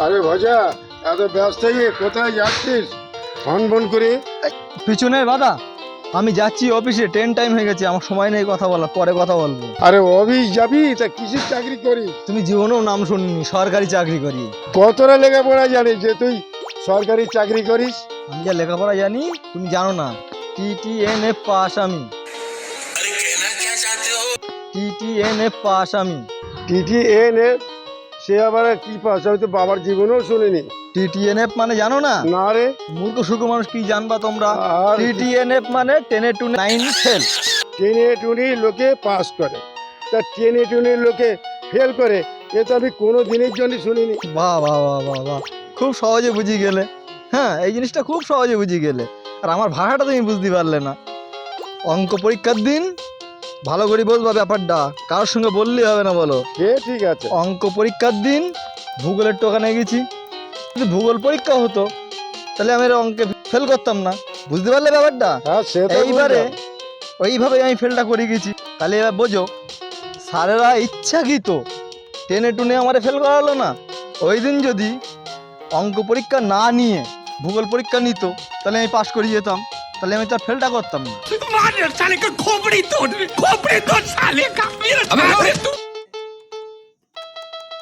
আরে ভাজা, এত ব্যস্ত হয়ে কোথায় যাচ্ছিস ফোন ফোন করে? পিছনে বাধা, আমি যাচ্ছি অফিসে, ট্রেন টাইম হয়ে গেছে, আমার সময় নেই কথা বলার, পরে কথা বলবো। আরে অফিস যাবি তা কিসের চাকরি করিস? তুমি জীবনেও নাম শুনিনি, সরকারি চাকরি করি। কতটা লেখাপড়া জানিস যে তুই সরকারি চাকরি করিস? আমি যা লেখাপড়া জানি তুমি জানো না। TTNF পাস আমি। TTNF পাস আমি। TTNF? সে আবার কি পাস? আমি তো বাবার জীবনেও শুনিনি। TTNF মানে জানো না? না রে। মূর্খ সুখ মানুষ কি জানবা তোমরা? আর TTNF মানে 10 to 9 ফেল। টেনে টুনি লোকে পাস করে, তা টেনে টুনি লোকে ফেল করে, এ তো আমি কোনো দিনের জন্য শুনিনি। বাহ বাহ বাহ বাহ বাহ, খুব সহজে বুঝি গেলে। হ্যাঁ, এই জিনিসটা খুব সহজে বুঝি গেলে। আর আমার ভাষাটা তুমি বুঝতে পারলে না। অঙ্ক পরীক্ষার দিন ভালো করে বলবা ব্যাপারটা, কারোর সঙ্গে বললেই হবে না, বলো। সে ঠিক আছে। অঙ্ক পরীক্ষার দিন ভূগোলের টোকানে গেছি, যদি ভূগোল পরীক্ষা হতো তাহলে আমি এর অঙ্কে ফেল করতাম না। বুঝতে পারলে ব্যাপারটা? হ্যাঁ, সে তো এইবারে বুঝলাম। ওইভাবে আমি ফেলটা করে গেছি। তাহলে এবার বোঝো, স্যারেরা ইচ্ছাকৃত টেনে টুনে আমারে ফেল করালো না। ওই দিন যদি অঙ্ক পরীক্ষা না নিয়ে ভূগোল পরীক্ষা নিত, তাহলে আমি পাশ করে যেতাম, তাহলে আমি তার ফেলটা করতাম না। मार साले का खोपड़ी तोड़ साले का मेरा